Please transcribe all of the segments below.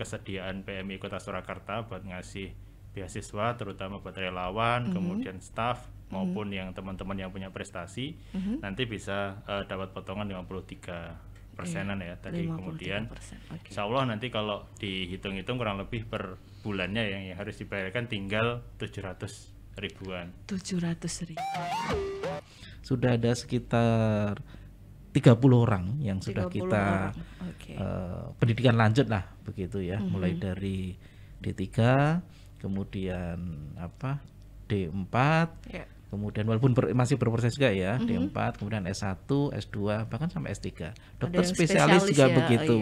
kesediaan PMI Kota Surakarta buat ngasih beasiswa terutama buat relawan, kemudian staf maupun yang teman-teman yang punya prestasi nanti bisa dapat potongan 53%-an ya tadi. Kemudian Insya Allah nanti kalau dihitung-hitung kurang lebih per bulannya yang harus dibayarkan tinggal 700 ribuan. 700 ribu. Sudah ada sekitar 30 orang yang sudah kita pendidikan lanjut lah begitu ya, mulai dari D3 kemudian D4 kemudian walaupun masih berproses juga ya, D4 kemudian S1, S2 bahkan sampai S3. Dokter spesialis juga ya, begitu.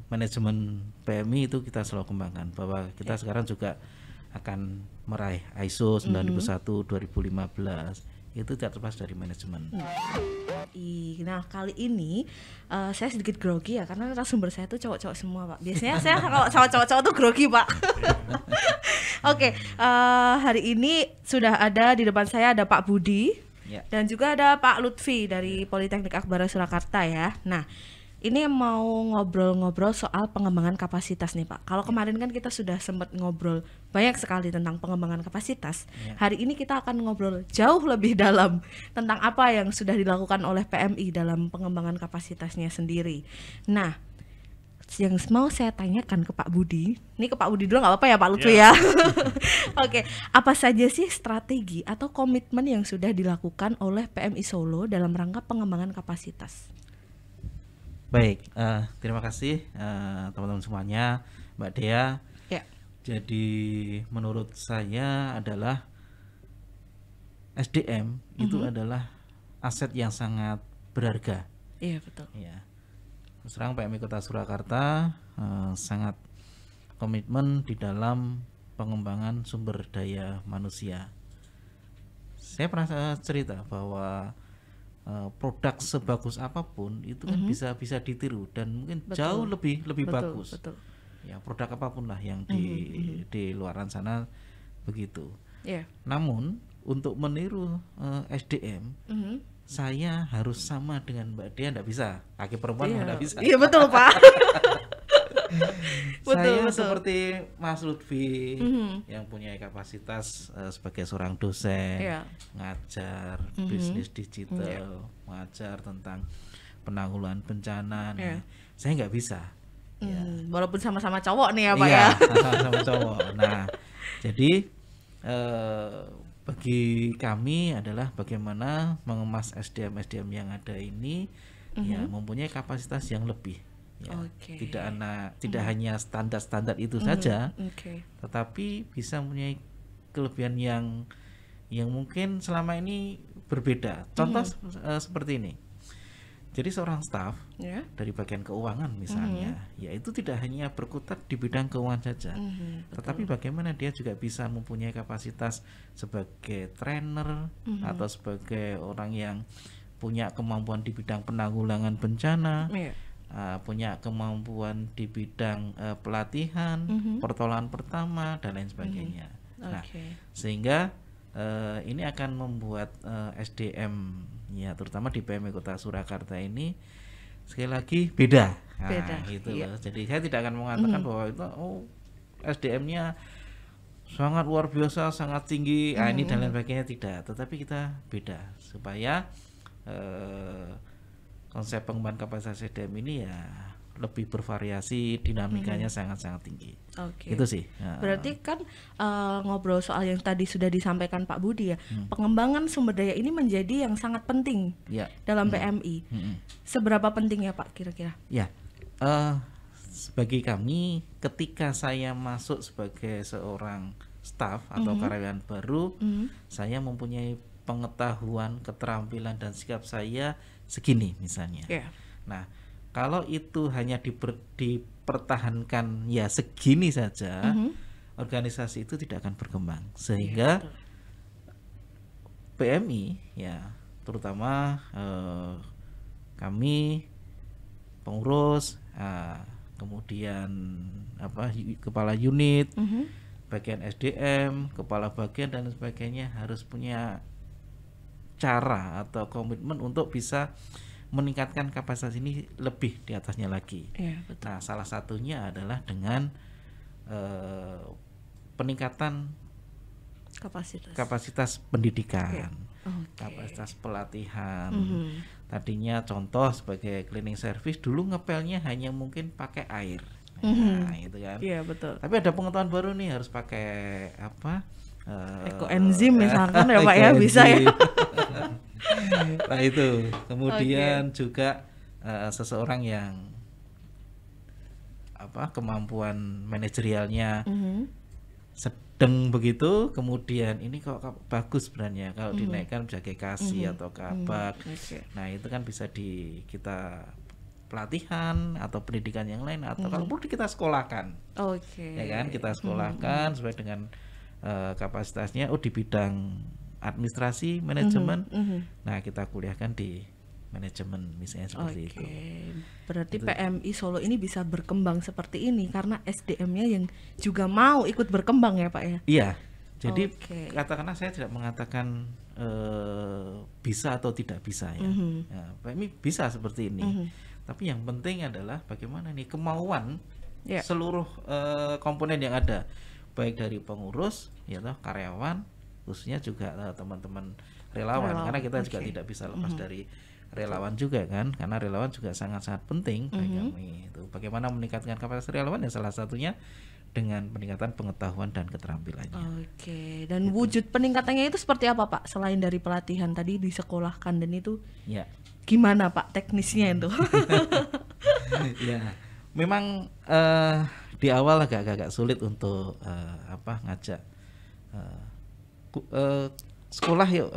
Manajemen PMI itu kita selalu kembangkan bahwa kita sekarang juga akan meraih ISO 9001 2015. Itu tidak terlepas dari manajemen. Nah kali ini saya sedikit grogi ya karena narasumber saya tuh cowok-cowok semua Pak. Biasanya saya kalau sama cowok-cowok tuh grogi Pak. Oke, hari ini sudah ada di depan saya ada Pak Budi dan juga ada Pak Lutfi dari Politeknik Akbar Surakarta ya. Nah ini mau ngobrol-ngobrol soal pengembangan kapasitas nih Pak. Kalau kemarin kan kita sudah sempat ngobrol banyak sekali tentang pengembangan kapasitas. Hari ini kita akan ngobrol jauh lebih dalam tentang apa yang sudah dilakukan oleh PMI dalam pengembangan kapasitasnya sendiri. Nah, yang mau saya tanyakan ke Pak Budi, ini ke Pak Budi dulu nggak apa-apa ya Pak Lutfi ya. Oke, apa saja sih strategi atau komitmen yang sudah dilakukan oleh PMI Solo dalam rangka pengembangan kapasitas? Baik, terima kasih teman-teman semuanya, Mbak Dea. Jadi menurut saya adalah SDM itu adalah aset yang sangat berharga. Iya betul. Ya. Sekarang PMI Kota Surakarta sangat komitmen di dalam pengembangan sumber daya manusia. Saya pernah cerita bahwa produk sebagus apapun itu kan bisa ditiru dan mungkin jauh lebih bagus. Ya, produk apapun lah yang di luaran sana begitu. Namun untuk meniru SDM saya harus sama dengan Mbak Dea, enggak bisa. Laki perempuan enggak bisa. Iya betul Pak. Saya seperti Mas Lutfi yang punya kapasitas sebagai seorang dosen, ngajar bisnis digital, mengajar tentang penanggulangan bencana. Saya nggak bisa. Walaupun sama-sama cowok nih ya Pak ya. Sama-sama cowok. Nah, jadi bagi kami adalah bagaimana mengemas SDM yang ada ini ya mempunyai kapasitas yang lebih. Ya, tidak hanya standar itu saja, tetapi bisa mempunyai kelebihan yang mungkin selama ini berbeda. Contoh seperti ini. Jadi seorang staf dari bagian keuangan misalnya, ya itu tidak hanya berkutat di bidang keuangan saja, tetapi bagaimana dia juga bisa mempunyai kapasitas sebagai trainer atau sebagai orang yang punya kemampuan di bidang penanggulangan bencana. Punya kemampuan di bidang pelatihan, pertolongan pertama dan lain sebagainya. Nah, sehingga ini akan membuat SDM ya terutama di PMI Kota Surakarta ini sekali lagi beda. Gitu loh. Jadi saya tidak akan mengatakan bahwa itu SDM-nya sangat luar biasa, sangat tinggi, ini dan lain sebagainya, tidak. Tetapi kita beda supaya konsep pengembangan kapasitas SDM ini ya lebih bervariasi, dinamikanya sangat-sangat tinggi. Itu sih. Berarti kan ngobrol soal yang tadi sudah disampaikan Pak Budi ya, pengembangan sumber daya ini menjadi yang sangat penting dalam PMI. Seberapa penting ya Pak kira-kira? Ya, bagi kami ketika saya masuk sebagai seorang staf atau karyawan baru, saya mempunyai pengetahuan, keterampilan dan sikap saya segini misalnya. Nah, kalau itu hanya dipertahankan ya segini saja, organisasi itu tidak akan berkembang. Sehingga PMI ya terutama kami pengurus, kemudian kepala unit, bagian SDM, kepala bagian dan sebagainya harus punya cara atau komitmen untuk bisa meningkatkan kapasitas ini lebih di atasnya lagi. Betul. Nah, salah satunya adalah dengan peningkatan kapasitas pendidikan, kapasitas pelatihan. Tadinya contoh sebagai cleaning service dulu ngepelnya hanya mungkin pakai air. Nah, itu kan. Iya, betul. Tapi ada pengetahuan baru nih, harus pakai apa? Ekoenzim misalkan ya Pak ya, bisa ya. Nah itu. Kemudian juga seseorang yang kemampuan manajerialnya sedang begitu, kemudian ini kok bagus sebenarnya kalau dinaikkan menjadi kasih atau kabak. Nah itu kan bisa kita pelatihan atau pendidikan yang lain, atau kalau perlu kita sekolahkan. Ya kan, kita sekolahkan sesuai dengan kapasitasnya. Di bidang administrasi, manajemen, nah kita kuliahkan di manajemen misalnya seperti itu. Berarti PMI Solo ini bisa berkembang seperti ini karena SDM-nya yang juga mau ikut berkembang ya Pak ya. Iya. Jadi katakanlah saya tidak mengatakan bisa atau tidak bisa ya. PMI bisa seperti ini. Tapi yang penting adalah bagaimana nih kemauan seluruh komponen yang ada, baik dari pengurus, ya toh, karyawan, khususnya juga teman-teman relawan. Karena kita juga tidak bisa lepas dari relawan juga kan, karena relawan juga sangat-sangat penting bagi kami. Itu bagaimana meningkatkan kapasitas relawan, ya salah satunya dengan peningkatan pengetahuan dan keterampilannya. Dan wujud peningkatannya itu seperti apa Pak? Selain dari pelatihan tadi disekolahkan dan itu, gimana Pak teknisnya itu? Ya, memang di awal agak sulit untuk ngajak sekolah yuk.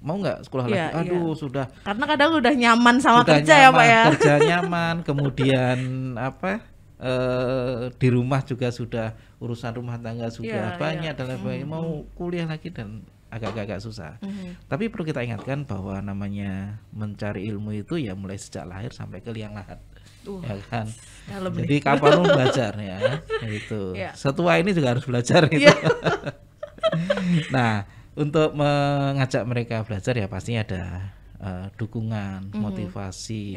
Mau nggak sekolah lagi? Sudah. Karena kadang udah nyaman sama kerja nyaman, ya Pak ya. Kerja nyaman, kemudian di rumah juga sudah urusan rumah tangga sudah banyak dan lain-lain. Mau kuliah lagi dan agak susah. Tapi perlu kita ingatkan bahwa namanya mencari ilmu itu ya mulai sejak lahir sampai ke liang lahat. Ya kan. Jadi kapan pun belajar ya. Itu. Setua ini juga harus belajar gitu. Nah, untuk mengajak mereka belajar ya pastinya ada dukungan, motivasi,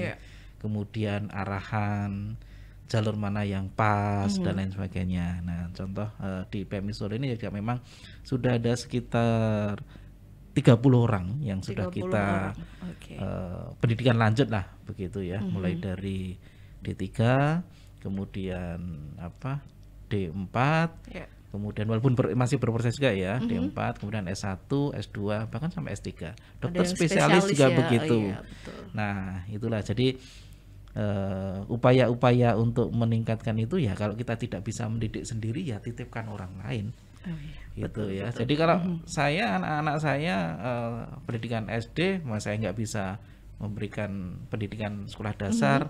kemudian arahan, jalur mana yang pas dan lain sebagainya. Nah, contoh di PMI Solo ini juga memang sudah ada sekitar 30 orang yang sudah kita pendidikan lanjut lah begitu ya, mulai dari D3, kemudian D4, kemudian walaupun masih berproses juga ya, D4, kemudian S1, S2, bahkan sampai S3. Dokter spesialis juga begitu. Nah, itulah jadi upaya-upaya untuk meningkatkan itu ya, kalau kita tidak bisa mendidik sendiri ya titipkan orang lain. Gitu ya. Jadi kalau saya, anak-anak saya pendidikan SD, saya nggak bisa memberikan pendidikan sekolah dasar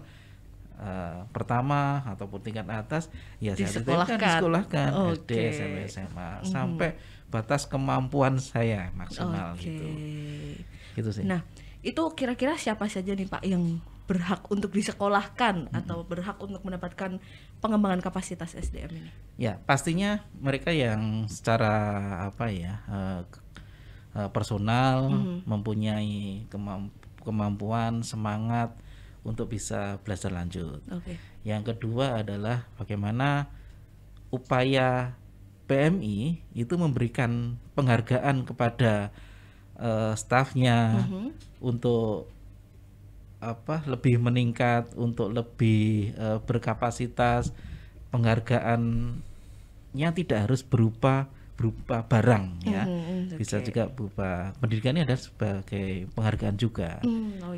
pertama ataupun tingkat atas, ya saya disekolahkan SD, SMP, SMA sampai batas kemampuan saya maksimal gitu sih. Nah, itu kira-kira siapa saja nih Pak yang berhak untuk disekolahkan atau berhak untuk mendapatkan pengembangan kapasitas SDM ini? Ya, pastinya mereka yang secara personal mempunyai kemampuan, semangat untuk bisa belajar lanjut. Yang kedua adalah bagaimana upaya PMI itu memberikan penghargaan kepada stafnya untuk lebih meningkat, untuk lebih berkapasitas. Penghargaannya tidak harus berupa barang ya, bisa juga berupa pendidikannya ada sebagai penghargaan juga.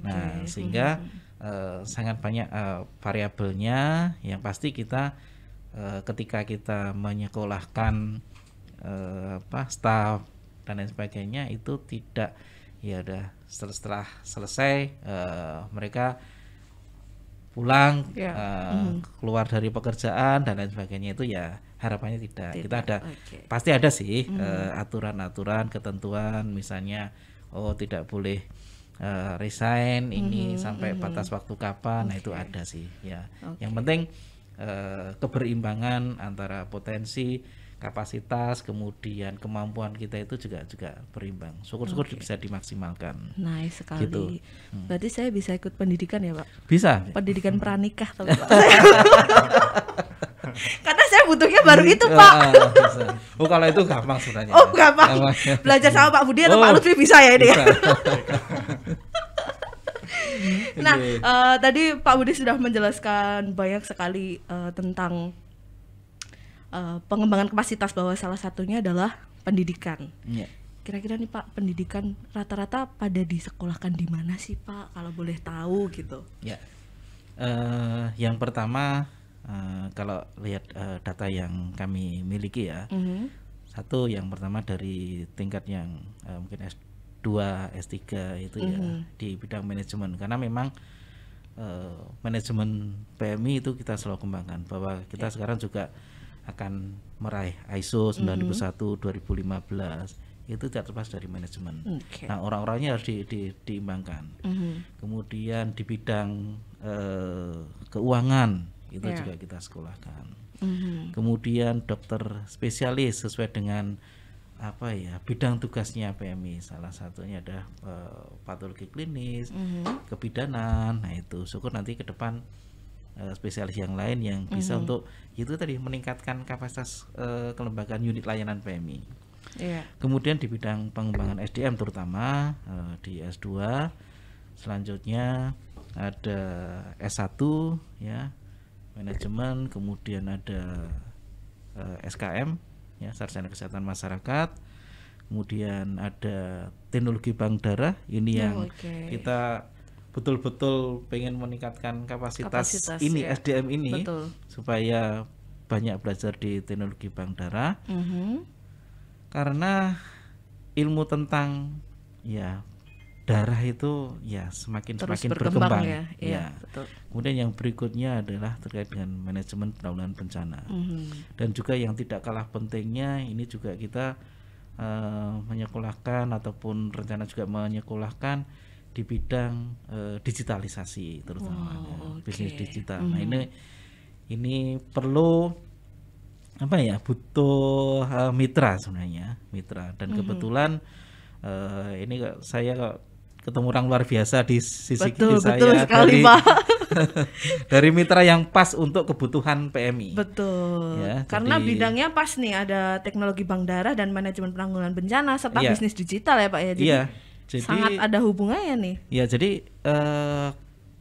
Nah, sehingga sangat banyak variabelnya. Yang pasti kita ketika kita menyekolahkan staf dan lain sebagainya itu tidak ya udah setelah selesai mereka pulang keluar dari pekerjaan dan lain sebagainya, itu ya harapannya tidak. Kita ada pasti ada sih aturan-aturan, ketentuan, misalnya tidak boleh resign ini sampai batas waktu kapan. Nah, itu ada sih ya. Yang penting keberimbangan antara potensi, kapasitas, kemudian kemampuan kita itu juga berimbang. Syukur-syukur bisa dimaksimalkan. Nice sekali. Gitu. Berarti saya bisa ikut pendidikan ya, Pak? Bisa. Pendidikan pranikah kalau Pak. Karena saya butuhnya baru itu, Pak. Bisa. Oh, kalau itu gampang sebenarnya. Oh, gampang. Belajar sama Pak Budi atau Pak Lutfi bisa ya ini ya? Nah, tadi Pak Budi sudah menjelaskan banyak sekali tentang pengembangan kapasitas, bahwa salah satunya adalah pendidikan. Yeah. Kira-kira nih Pak, pendidikan rata-rata pada disekolahkan di mana sih Pak, kalau boleh tahu gitu? Ya, yang pertama kalau lihat data yang kami miliki ya, satu yang pertama dari tingkat yang mungkin S2, S3 itu ya di bidang manajemen, karena memang manajemen PMI itu kita selalu kembangkan, bahwa kita sekarang juga akan meraih ISO 9001 2015. Itu tidak terlepas dari manajemen. Nah, orang-orangnya harus diimbangkan. Kemudian di bidang keuangan itu juga kita sekolahkan. Kemudian dokter spesialis sesuai dengan apa ya, bidang tugasnya PMI. Salah satunya ada patologi klinis, kebidanan. Nah, itu syukur nanti ke depan spesialis yang lain yang bisa untuk itu tadi meningkatkan kapasitas kelembagaan unit layanan PMI. Kemudian di bidang pengembangan SDM terutama di S2, selanjutnya ada S1 ya, manajemen, kemudian ada SKM ya, sarjana kesehatan masyarakat, kemudian ada teknologi bank darah ini yang kita betul-betul pengen meningkatkan kapasitas ini ya. SDM ini supaya banyak belajar di teknologi bank darah. Karena ilmu tentang ya darah itu ya semakin berkembang ya. Betul. Kemudian yang berikutnya adalah terkait dengan manajemen penanggulangan bencana. Dan juga yang tidak kalah pentingnya ini juga kita menyekolahkan ataupun rencana juga menyekolahkan di bidang digitalisasi, terutama bisnis digital. Nah, ini perlu apa ya, butuh mitra sebenarnya, dan kebetulan ini saya ketemu orang luar biasa di sisi saya sekali, Pak. Dari mitra yang pas untuk kebutuhan PMI. Betul. Ya, karena bidangnya pas nih, ada teknologi bank darah dan manajemen penanggulangan bencana serta bisnis digital ya Pak ya. Jadi sangat ada hubungannya nih. Ya, jadi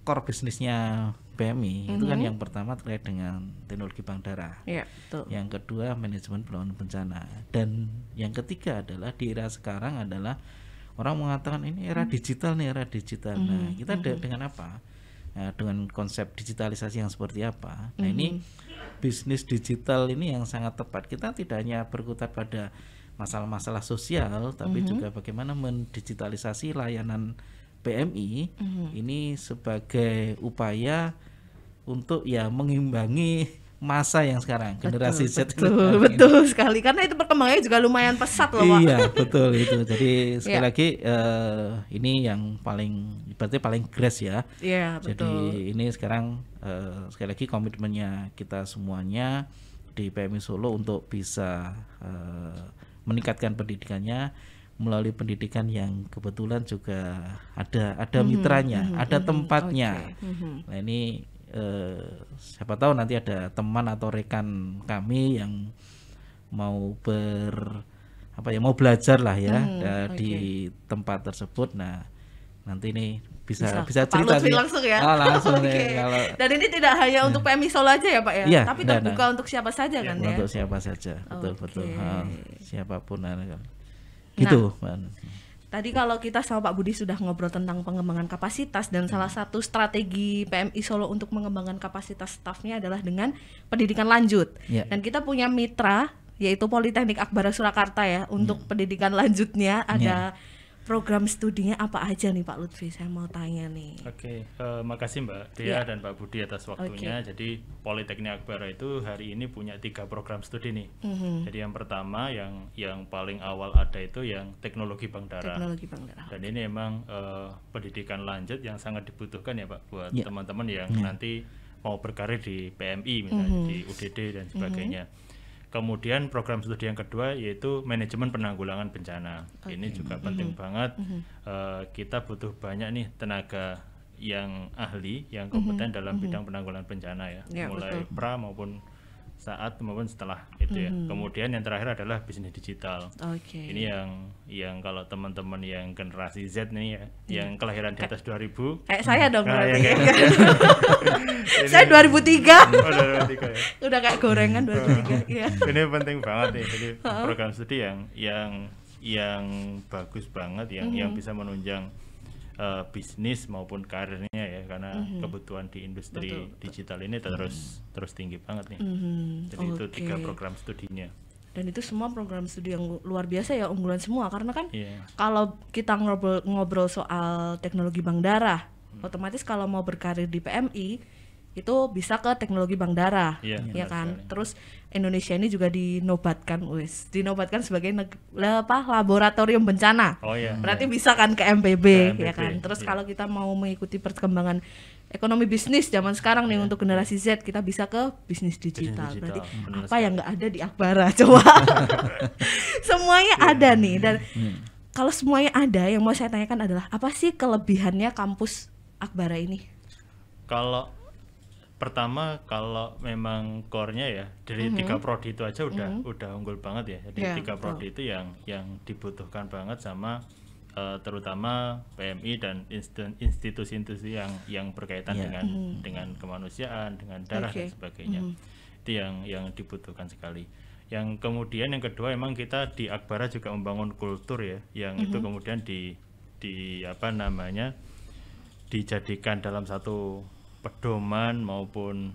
core bisnisnya PMI itu kan yang pertama terkait dengan teknologi bank darah. Betul. Yang kedua manajemen penanggulangan bencana, dan yang ketiga adalah di era sekarang adalah orang mengatakan ini era digital nih, era digital. Nah, kita dengan apa? Nah, dengan konsep digitalisasi yang seperti apa? Nah, ini bisnis digital ini yang sangat tepat. Kita tidak hanya berkutat pada masalah-masalah sosial, tapi juga bagaimana mendigitalisasi layanan PMI ini sebagai upaya untuk ya mengimbangi masa yang sekarang, generasi Z. Betul sekali, karena itu perkembangannya juga lumayan pesat loh Pak. Iya betul itu. Jadi sekali lagi ini yang berarti paling grass ya. Iya betul. Jadi ini sekarang sekali lagi komitmennya kita semuanya di PMI Solo untuk bisa meningkatkan pendidikannya melalui pendidikan yang kebetulan juga ada mitranya, ada tempatnya. Nah, ini siapa tahu nanti ada teman atau rekan kami yang mau mau belajar lah ya di tempat tersebut. Nah, nanti ini bisa cerita langsung ya. Langsung kalau. Dan ini tidak hanya untuk PMI Solo aja ya Pak ya, tapi terbuka untuk siapa saja kan ya. Untuk siapa saja, betul. Siapapun gitu. Tadi kalau kita sama Pak Budi sudah ngobrol tentang pengembangan kapasitas, dan salah satu strategi PMI Solo untuk mengembangkan kapasitas stafnya adalah dengan pendidikan lanjut. Dan kita punya mitra yaitu Politeknik Akbar Surakarta ya, untuk pendidikan lanjutnya ada program studinya apa aja nih Pak Lutfi? Saya mau tanya nih. Oke, makasih Mbak Dea dan Pak Budi atas waktunya. Jadi Politeknik Akbar itu hari ini punya 3 program studi nih. Jadi yang pertama yang paling awal ada itu yang teknologi bank darah. Dan ini memang pendidikan lanjut yang sangat dibutuhkan ya Pak buat teman-teman yang nanti mau berkarir di PMI misalnya di UDD dan sebagainya. kemudian program studi yang kedua yaitu manajemen penanggulangan bencana. Ini juga penting banget. Kita butuh banyak nih tenaga yang ahli, yang kompeten dalam bidang penanggulangan bencana ya, mulai pra maupun saat maupun setelah itu ya. Kemudian yang terakhir adalah bisnis digital. Ini yang kalau teman-teman yang generasi Z nih ya, yang kelahiran di atas 2000. Saya dong berarti. Saya 2003. Oh, 2003 ya. Udah kayak gorengan 2003 ya. Ini penting banget nih. Jadi program studi yang bagus banget yang bisa menunjang bisnis maupun karirnya ya, karena kebutuhan di industri digital ini terus tinggi banget nih. Jadi itu 3 program studinya. Dan itu semua program studi yang luar biasa ya, unggulan semua, karena kan kalau kita ngobrol soal teknologi bank darah, otomatis kalau mau berkarir di PMI itu bisa ke teknologi bank darah, ya kan. Sekali. Terus Indonesia ini juga dinobatkan sebagai laboratorium bencana. Berarti bisa kan ke MPB, ya kan. Terus kalau kita mau mengikuti perkembangan ekonomi bisnis zaman sekarang nih untuk generasi Z, kita bisa ke bisnis digital. Berarti apa yang nggak ada di Akbara coba? Semuanya ada nih. Dan kalau semuanya ada, yang mau saya tanyakan adalah apa sih kelebihannya kampus Akbara ini? Pertama, kalau memang core-nya ya dari 3 prodi itu aja udah unggul banget ya. Jadi 3 prodi itu yang dibutuhkan banget sama terutama PMI dan institusi-institusi yang berkaitan dengan kemanusiaan, dengan darah dan sebagainya. Itu yang dibutuhkan sekali. Yang kemudian yang kedua, emang kita di Akbara juga membangun kultur ya, yang itu kemudian dijadikan dalam satu pedoman maupun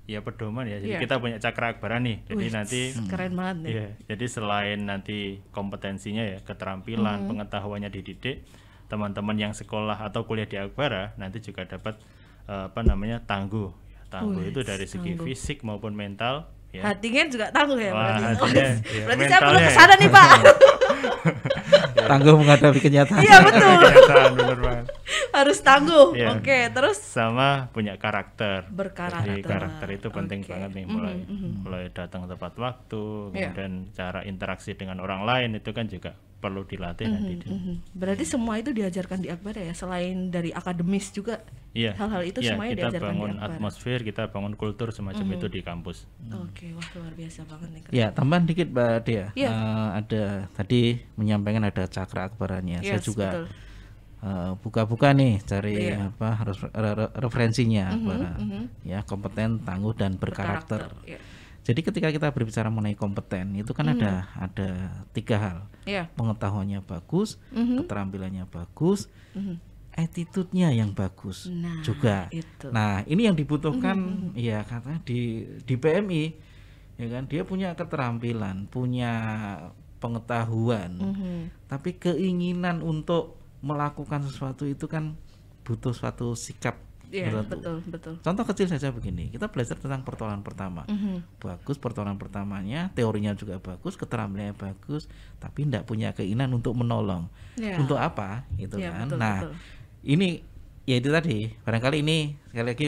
pedoman ya. Jadi kita punya Cakra Akbara nih. Jadi nanti keren banget nih. Jadi selain nanti kompetensinya ya, keterampilan, pengetahuannya dididik, teman-teman yang sekolah atau kuliah di Akbara nanti juga dapat tangguh. Tangguh itu dari segi fisik maupun mental ya. Hatinya juga tangguh ya. Berarti saya perlu kesana nih Pak. Tangguh menghadapi kenyataan. Iya betul. Bener banget. Harus tangguh. Oke, terus sama punya karakter. Berkarakter. Jadi karakter itu penting banget nih, mulai datang tepat waktu, kemudian cara interaksi dengan orang lain itu kan juga perlu dilatih nanti. Berarti semua itu diajarkan di Akbara ya, selain dari akademis juga. Hal-hal itu semuanya diajarkan di Akbara. Kita bangun atmosfer, kita bangun kultur semacam itu di kampus. Oke, wah luar biasa banget nih. Ya, tambahan dikit Mbak Dea. Ada tadi menyampaikan ada Cakra Akbaranya. Saya juga buka-buka nih cari referensinya Akbara. Ya, kompeten, tangguh dan berkarakter. Jadi ketika kita berbicara mengenai kompeten itu kan ada 3 hal. Pengetahuannya bagus, keterampilannya bagus, attitude-nya yang bagus juga. Nah, ini yang dibutuhkan ya katanya di PMI, ya kan. Dia punya keterampilan, punya pengetahuan, tapi keinginan untuk melakukan sesuatu itu kan butuh suatu sikap. Betul. Contoh kecil saja begini, kita belajar tentang pertolongan pertama. Bagus pertolongan pertamanya, teorinya juga bagus, keterampilannya bagus, tapi tidak punya keinginan untuk menolong. Untuk apa? Itu kan. Betul. Ini ya itu tadi, barangkali ini sekali lagi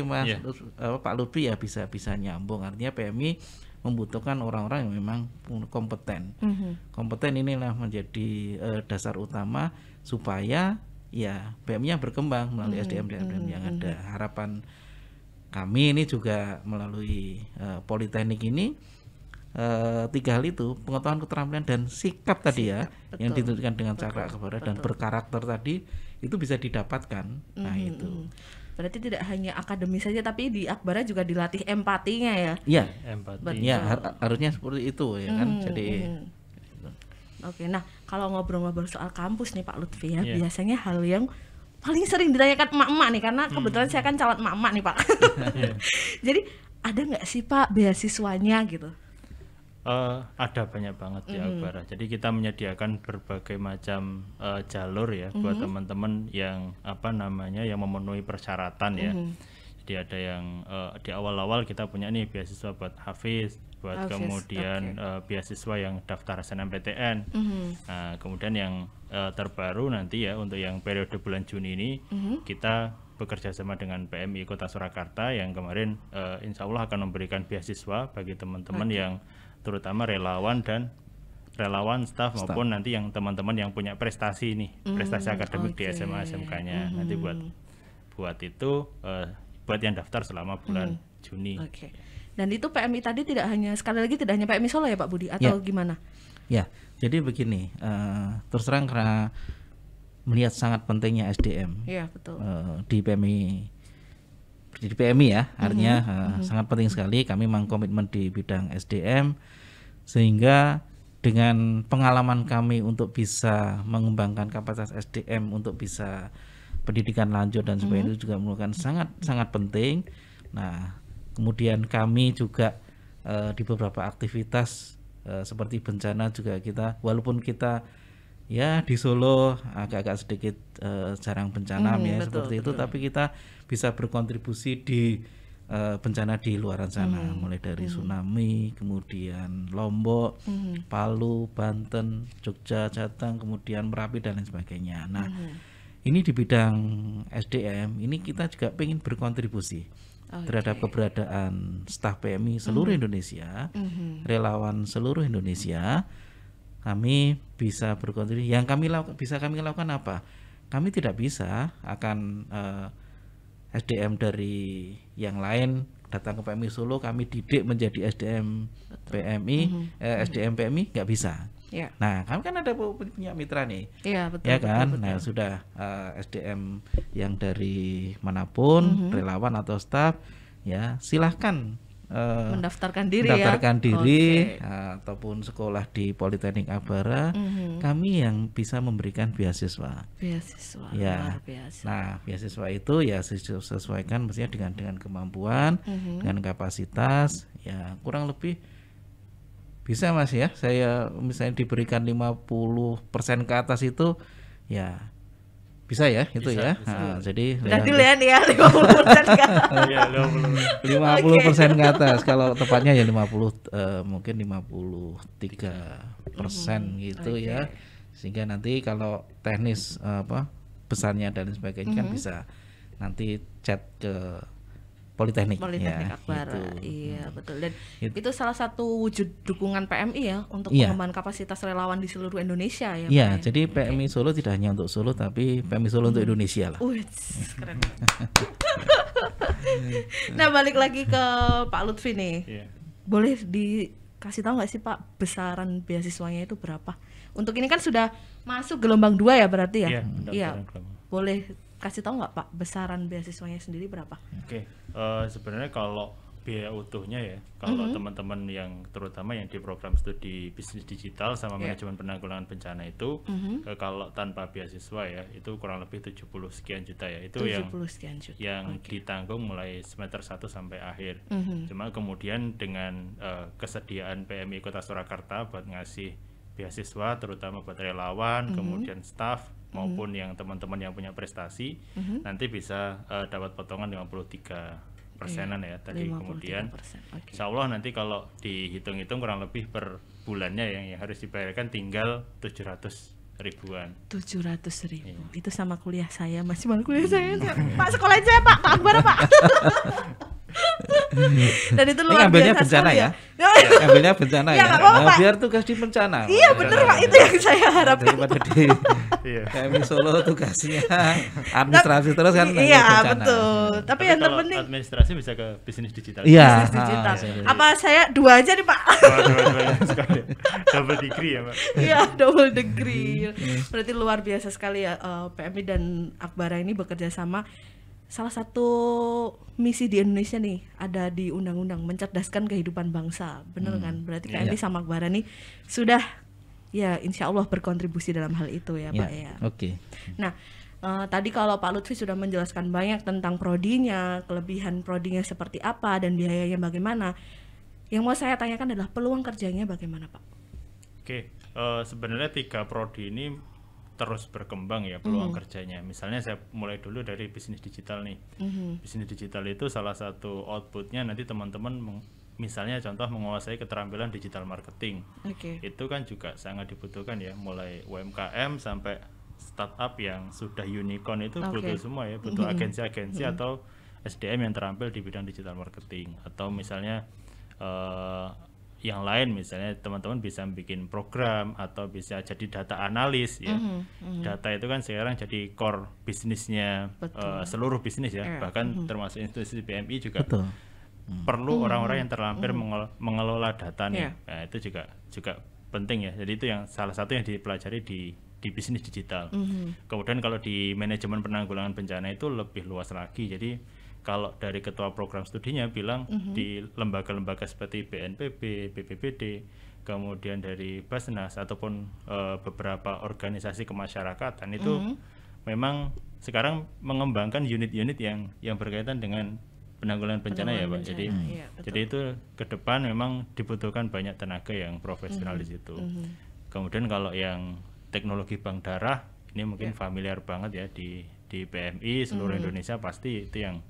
Pak Lutfi ya bisa nyambung. Artinya PMI membutuhkan orang-orang yang memang kompeten. Kompeten inilah menjadi dasar utama supaya ya PMI-nya berkembang melalui SDM yang ada. Harapan kami ini juga melalui Politeknik ini 3 hal itu, pengetahuan, keterampilan dan sikap tadi ya, yang ditunjukkan dengan Cakra Akbara dan berkarakter tadi itu bisa didapatkan. Nah itu berarti tidak hanya akademis saja, tapi di Akbara juga dilatih empatinya ya. Iya, empati. Ya, harusnya seperti itu ya kan. Jadi Oke, nah kalau ngobrol-ngobrol soal kampus nih Pak Lutfi ya, biasanya hal yang paling sering ditanyakan emak-emak nih, karena kebetulan saya kan calon emak-emak nih Pak. Jadi ada nggak sih Pak beasiswanya gitu? Ada banyak banget di Akbara. Jadi kita menyediakan berbagai macam jalur ya buat teman-teman yang yang memenuhi persyaratan ya. Jadi ada yang di awal-awal kita punya nih beasiswa buat Hafiz, buat kemudian beasiswa yang daftar SNMPTN. Nah, kemudian yang terbaru nanti ya untuk yang periode bulan Juni ini kita bekerja sama dengan PMI Kota Surakarta yang kemarin insya Allah akan memberikan beasiswa bagi teman-teman yang terutama relawan, staf maupun nanti yang teman-teman yang punya prestasi nih, prestasi akademik di SMA SMK-nya. Nanti buat itu buat yang daftar selama bulan Juni. Dan itu PMI tadi sekali lagi tidak hanya PMI Solo ya Pak Budi atau gimana? Ya, jadi begini, terus terang karena melihat sangat pentingnya SDM di PMI ya, artinya sangat penting sekali. Kami memang komitmen di bidang SDM, sehingga dengan pengalaman kami untuk bisa mengembangkan kapasitas SDM untuk bisa pendidikan lanjut dan sebagainya itu juga merupakan sangat penting. Nah, kemudian kami juga di beberapa aktivitas seperti bencana juga kita, walaupun kita ya di Solo agak-agak sedikit jarang bencana seperti itu, tapi kita bisa berkontribusi di bencana di luaran sana, mulai dari tsunami, kemudian Lombok, Palu, Banten, Jogja, Jateng, kemudian Merapi dan lain sebagainya. Nah, ini di bidang SDM ini kita juga ingin berkontribusi terhadap keberadaan staf PMI seluruh Indonesia, relawan seluruh Indonesia. Kami bisa berkontribusi. Yang kami lakukan apa? Kami tidak bisa akan SDM dari yang lain datang ke PMI Solo, kami didik menjadi SDM PMI, SDM PMI nggak bisa. Nah, kami kan ada punya mitra nih, ya kan. Betul. Nah, sudah SDM yang dari manapun, relawan atau staf, ya silahkan mendaftarkan diri ataupun sekolah di Politeknik Akbara. Kami yang bisa memberikan beasiswa ya. Luar biasa. Nah, beasiswa itu ya sesuaikan mestinya dengan kemampuan, dengan kapasitas, ya kurang lebih bisa Mas ya. Saya misalnya diberikan 50% ke atas itu ya bisa ya, itu bisa, ya. Bisa. Nah, jadi berarti lihat ya 50% ke atas. 50% ke atas. Kalau tepatnya ya 50 mungkin 53% gitu ya. Sehingga nanti kalau teknis besarnya dan sebagainya kan bisa nanti chat ke Politeknik Akbara. Iya, betul. Dan itu salah satu wujud dukungan PMI ya untuk pengembangan kapasitas relawan di seluruh Indonesia ya. Iya, jadi PMI Solo tidak hanya untuk Solo tapi PMI Solo untuk Indonesia lah. Keren. Nah, balik lagi ke Pak Lutfi nih. Boleh dikasih tahu nggak sih Pak besaran beasiswanya itu berapa? Untuk ini kan sudah masuk gelombang 2 ya berarti ya? Iya. Boleh kasih tahu nggak Pak besaran beasiswanya sendiri berapa? Sebenarnya kalau biaya utuhnya ya, kalau teman-teman yang terutama yang di program studi bisnis digital sama manajemen penanggulangan bencana itu kalau tanpa beasiswa ya itu kurang lebih 70 sekian juta ya, itu yang ditanggung mulai semester 1 sampai akhir. Cuma kemudian dengan kesediaan PMI Kota Surakarta buat ngasih beasiswa terutama buat relawan, kemudian staf maupun yang teman-teman yang punya prestasi nanti bisa dapat potongan 53%-an ya tadi. Kemudian insya Allah nanti kalau dihitung-hitung kurang lebih per bulannya yang harus dibayarkan tinggal 700 ribuan. 700.000 itu sama kuliah saya, masih mau kuliah saya. Pak sekolah saya Pak Akbar Pak. Dan itu luar ngambilnya biasa bencana ya. Ngambilnya bencana ya. Nah, biar tugas di bencana. Iya benar Pak, itu yang saya harapkan. Daripada di PMI Solo tugasnya administrasi terus kan. Iya betul. Tapi yang terpenting administrasi bisa ke bisnis digital. Iya. Bisnis digital. Apa saya 2 aja nih Pak? Double degree ya Pak. Iya double degree. Berarti luar biasa sekali ya PMI dan Akbara ini bekerja sama. Salah satu misi di Indonesia nih ada di undang-undang mencerdaskan kehidupan bangsa, bener kan? Berarti PMI sama Akbara nih sudah ya insya Allah berkontribusi dalam hal itu ya Pak ya. Oke. Nah tadi kalau Pak Lutfi sudah menjelaskan banyak tentang prodinya, kelebihan prodinya seperti apa dan biayanya bagaimana. Yang mau saya tanyakan adalah peluang kerjanya bagaimana Pak? Oke, sebenarnya 3 prodi ini terus berkembang ya peluang kerjanya. Misalnya saya mulai dulu dari bisnis digital nih. Bisnis digital itu salah satu outputnya nanti teman-teman misalnya contoh menguasai keterampilan digital marketing. Itu kan juga sangat dibutuhkan ya, mulai UMKM sampai startup yang sudah unicorn itu butuh semua ya, butuh agensi-agensi atau SDM yang terampil di bidang digital marketing, atau misalnya yang lain, misalnya teman-teman bisa bikin program atau bisa jadi data analis ya. Data itu kan sekarang jadi core bisnisnya seluruh bisnis ya, bahkan termasuk institusi BMI juga perlu orang-orang yang terlampir mengelola data nih. Nah, itu juga penting ya. Jadi itu yang salah satu yang dipelajari di bisnis digital. Kemudian kalau di manajemen penanggulangan bencana itu lebih luas lagi. Jadi kalau dari ketua program studinya bilang di lembaga-lembaga seperti BNPB, BPBD, kemudian dari Basnas ataupun beberapa organisasi kemasyarakatan itu memang sekarang mengembangkan unit-unit yang berkaitan dengan penanggulangan bencana ya Pak. Jadi itu ke depan memang dibutuhkan banyak tenaga yang profesional di situ. Kemudian kalau yang teknologi bank darah ini mungkin familiar banget ya di PMI seluruh Indonesia, pasti itu yang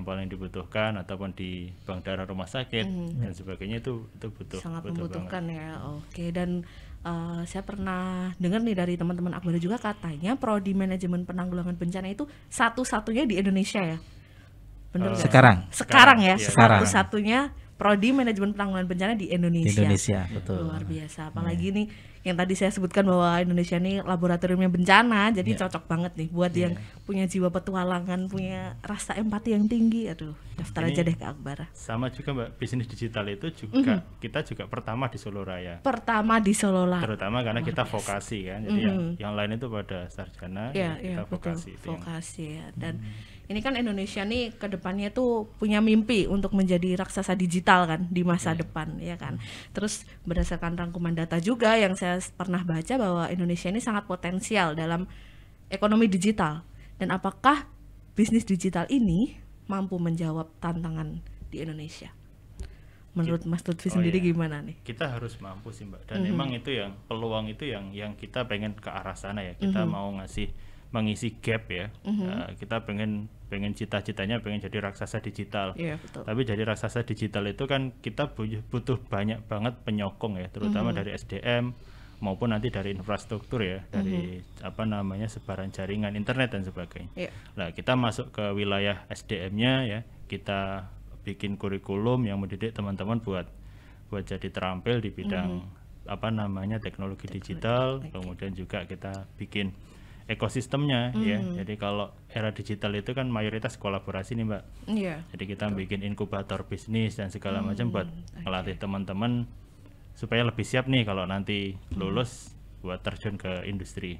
paling dibutuhkan, ataupun di bank darah rumah sakit dan sebagainya, itu sangat butuh membutuhkan banget. Ya. Oke, dan saya pernah dengar nih dari teman-teman Akbara juga, katanya prodi manajemen penanggulangan bencana itu satu-satunya di Indonesia ya. Benar sekarang ya, satu-satunya prodi manajemen penanggulangan bencana di Indonesia. Betul. Luar biasa. Apalagi nih yang tadi saya sebutkan bahwa Indonesia ini laboratoriumnya bencana, jadi cocok banget nih buat yang punya jiwa petualangan, punya rasa empati yang tinggi. Aduh, daftar aja deh ke Akbara. Sama juga Mbak, bisnis digital itu juga kita juga pertama di Solo Raya. Terutama karena kita vokasi kan. Jadi yang lain itu pada sarjana, kita vokasi. Vokasi ya. Dan ini kan Indonesia nih ke depannya tuh punya mimpi untuk menjadi raksasa digital kan di masa depan ya kan. Terus berdasarkan rangkuman data juga yang saya pernah baca bahwa Indonesia ini sangat potensial dalam ekonomi digital. Dan apakah bisnis digital ini mampu menjawab tantangan di Indonesia? Menurut Mas Lutfi sendiri gimana nih? Kita harus mampu sih Mbak. Dan memang itu yang peluang itu yang kita pengen ke arah sana ya. Kita mau mengisi gap ya. Kita pengen cita-citanya pengen jadi raksasa digital. Betul. Tapi jadi raksasa digital itu kan kita butuh banyak banget penyokong ya, terutama dari SDM maupun nanti dari infrastruktur ya, dari sebaran jaringan internet dan sebagainya. Nah, kita masuk ke wilayah SDM-nya ya, kita bikin kurikulum yang mendidik teman-teman buat jadi terampil di bidang teknologi digital. Kemudian juga kita bikin ekosistemnya ya. Jadi kalau era digital itu kan mayoritas kolaborasi nih Mbak. Jadi kita bikin inkubator bisnis dan segala macam buat ngelatih teman-teman supaya lebih siap nih kalau nanti lulus buat terjun ke industri.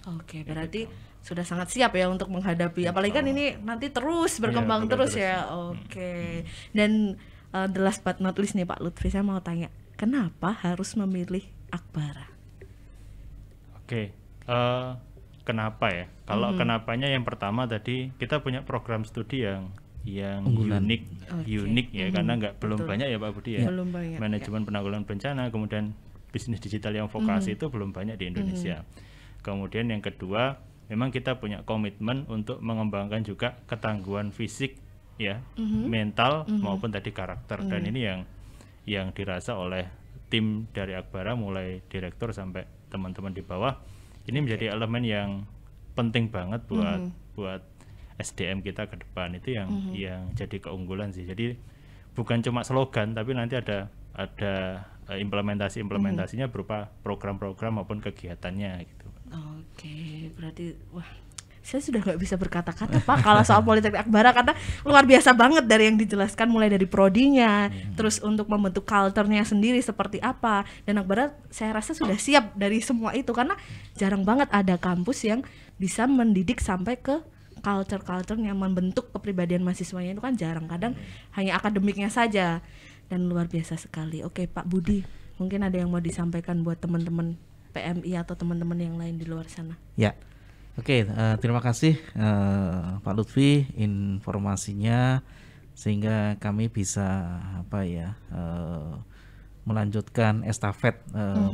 Oke, berarti sudah sangat siap ya untuk menghadapi, apalagi kan ini nanti terus berkembang terus ya. Oke. Dan the last but not least nih Pak Lutfi, saya mau tanya, kenapa harus memilih Akbara? Oke. Kenapa ya? Kalau kenapanya yang pertama tadi kita punya program studi yang unik ya, karena belum banyak ya Pak Budi ya. Manajemen penanggulangan bencana, kemudian bisnis digital yang vokasi itu belum banyak di Indonesia. Kemudian yang kedua, memang kita punya komitmen untuk mengembangkan juga ketangguhan fisik ya, mental maupun tadi karakter. Dan ini yang dirasa oleh tim dari Akbara, mulai direktur sampai teman-teman di bawah. Ini menjadi elemen yang penting banget buat SDM kita ke depan. Itu yang jadi keunggulan sih. Jadi bukan cuma slogan, tapi nanti ada implementasinya berupa program-program maupun kegiatannya gitu. Oke, berarti saya sudah nggak bisa berkata-kata Pak kalau soal Politeknik Akbara, karena luar biasa banget dari yang dijelaskan, mulai dari prodinya, terus untuk membentuk culture-nya sendiri seperti apa. Dan Akbara saya rasa sudah siap dari semua itu, karena jarang banget ada kampus yang bisa mendidik sampai ke culture-yang membentuk kepribadian mahasiswanya, itu kan jarang, kadang hanya akademiknya saja. Dan luar biasa sekali. Oke Pak Budi, mungkin ada yang mau disampaikan buat teman-teman PMI atau teman-teman yang lain di luar sana? Ya. Oke, terima kasih Pak Lutfi informasinya, sehingga kami bisa melanjutkan estafet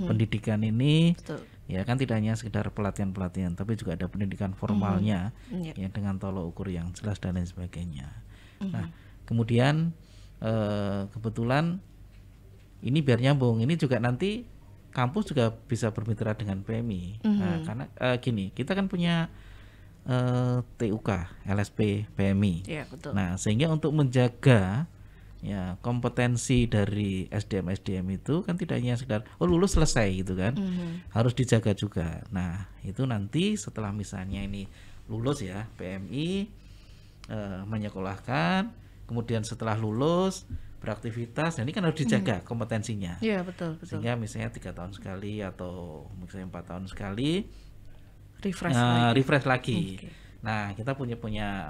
pendidikan ini. Betul. Ya kan, tidak hanya sekedar pelatihan-pelatihan, tapi juga ada pendidikan formalnya ya, dengan tolok ukur yang jelas dan lain sebagainya. Nah, kemudian kebetulan ini biar nyambung, ini juga nanti kampus juga bisa bermitra dengan PMI. Nah, karena gini, kita kan punya TUK, LSP, PMI. Ya, betul. Nah, sehingga untuk menjaga ya kompetensi dari SDM itu kan tidak hanya sekedar lulus selesai gitu kan, harus dijaga juga. Nah, itu nanti setelah misalnya ini lulus ya PMI menyekolahkan, kemudian setelah lulus beraktivitas, nah ini kan harus dijaga kompetensinya. Iya, betul. Sehingga misalnya 3 tahun sekali atau misalnya 4 tahun sekali refresh lagi. Okay. Nah, kita punya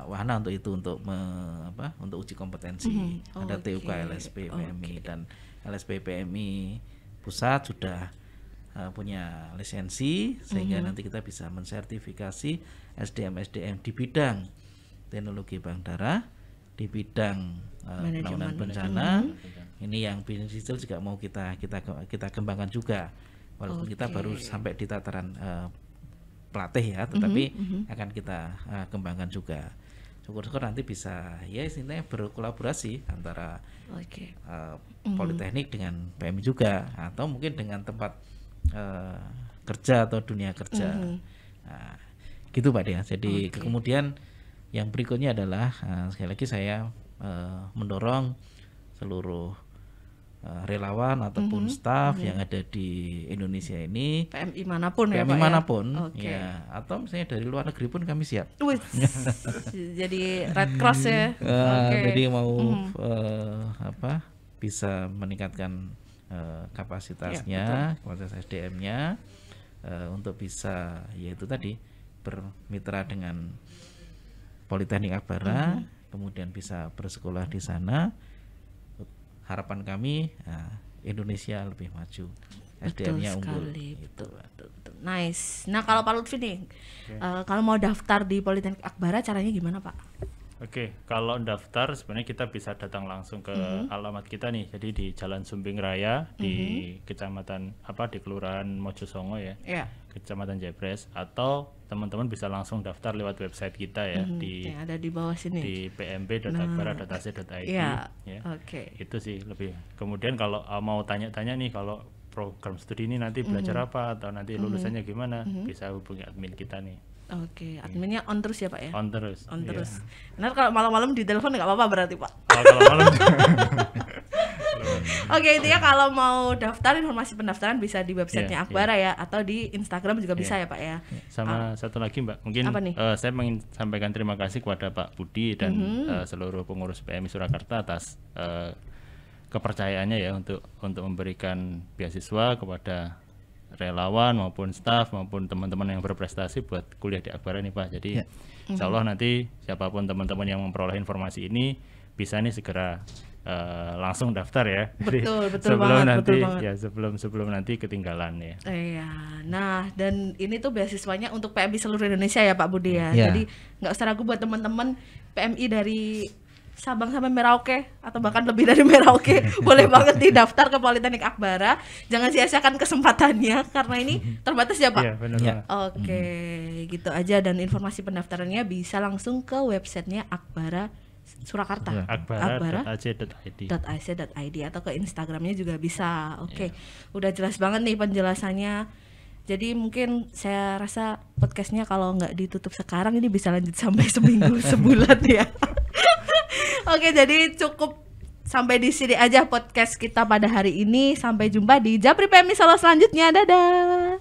wahana untuk itu, untuk uji kompetensi. Ada TUK, LSP, PMI dan LSP PMI pusat sudah punya lisensi, sehingga nanti kita bisa mensertifikasi SDM di bidang teknologi bank darah, di bidang penanganan bencana. Ini yang bisnis digital juga mau kita kembangkan juga, walaupun kita baru sampai di tataran pelatih ya, tetapi akan kita kembangkan juga. Syukur-syukur nanti bisa ya istilahnya berkolaborasi antara Politeknik dengan PMI juga, atau mungkin dengan tempat kerja atau dunia kerja. Nah, gitu Pak Dea. Jadi kemudian yang berikutnya adalah sekali lagi saya mendorong seluruh relawan ataupun staf yang ada di Indonesia ini, PMI manapun ya, PMI Pak manapun ya, atau misalnya dari luar negeri pun kami siap. Jadi Red Cross ya. Jadi mau bisa meningkatkan kapasitasnya, kualitas SDM-nya untuk bisa yaitu tadi bermitra dengan Politeknik Akbara, kemudian bisa bersekolah di sana. Harapan kami Indonesia lebih maju, SDM-nya unggul. Betul. Nice. Nah, kalau Pak Lutfi nih, kalau mau daftar di Politeknik Akbara caranya gimana, Pak? Kalau daftar sebenarnya kita bisa datang langsung ke alamat kita nih. Jadi di Jalan Sumbing Raya di Kecamatan di Kelurahan Mojosongo ya. Kecamatan Jebres, atau teman-teman bisa langsung daftar lewat website kita ya di yang ada di bawah sini, di pmb.akbara.ac.id ya. Itu sih lebih. Kemudian kalau mau tanya-tanya nih, kalau program studi ini nanti belajar apa atau nanti lulusannya gimana, bisa hubungi admin kita nih. Adminnya on terus ya Pak ya? On terus. Nah, kalau malam-malam di telepon nggak apa-apa berarti Pak? Kalau malam. Intinya kalau mau daftar, informasi pendaftaran bisa di websitenya Akbara ya, atau di Instagram juga bisa ya Pak ya. Sama satu lagi Mbak, mungkin saya ingin sampaikan terima kasih kepada Pak Budi dan seluruh pengurus PMI Surakarta atas kepercayaannya ya untuk memberikan beasiswa kepada relawan maupun staf maupun teman-teman yang berprestasi buat kuliah di Akbara nih Pak. Jadi insya Allah nanti siapapun teman-teman yang memperoleh informasi ini bisa nih segera langsung daftar ya. Betul sebelum banget, nanti betul banget. ya sebelum nanti ketinggalan ya. Iya. Nah, dan ini tuh beasiswanya untuk PMI seluruh Indonesia ya Pak Budi ya. Jadi nggak usah ragu buat teman-teman PMI dari Sabang sampai Merauke atau bahkan lebih dari Merauke, boleh banget didaftar ke Politeknik Akbara. Jangan sia-siakan kesempatannya karena ini terbatas ya Pak. Iya, benar. Gitu aja, dan informasi pendaftarannya bisa langsung ke websitenya Akbara Surakarta, akbara.ac.id atau ke Instagramnya juga bisa. Udah jelas banget nih penjelasannya. Jadi mungkin saya rasa podcastnya kalau nggak ditutup sekarang ini bisa lanjut sampai seminggu sebulan ya. Jadi cukup sampai di sini aja podcast kita pada hari ini. Sampai jumpa di Japri PMI Solo selanjutnya. Dadah.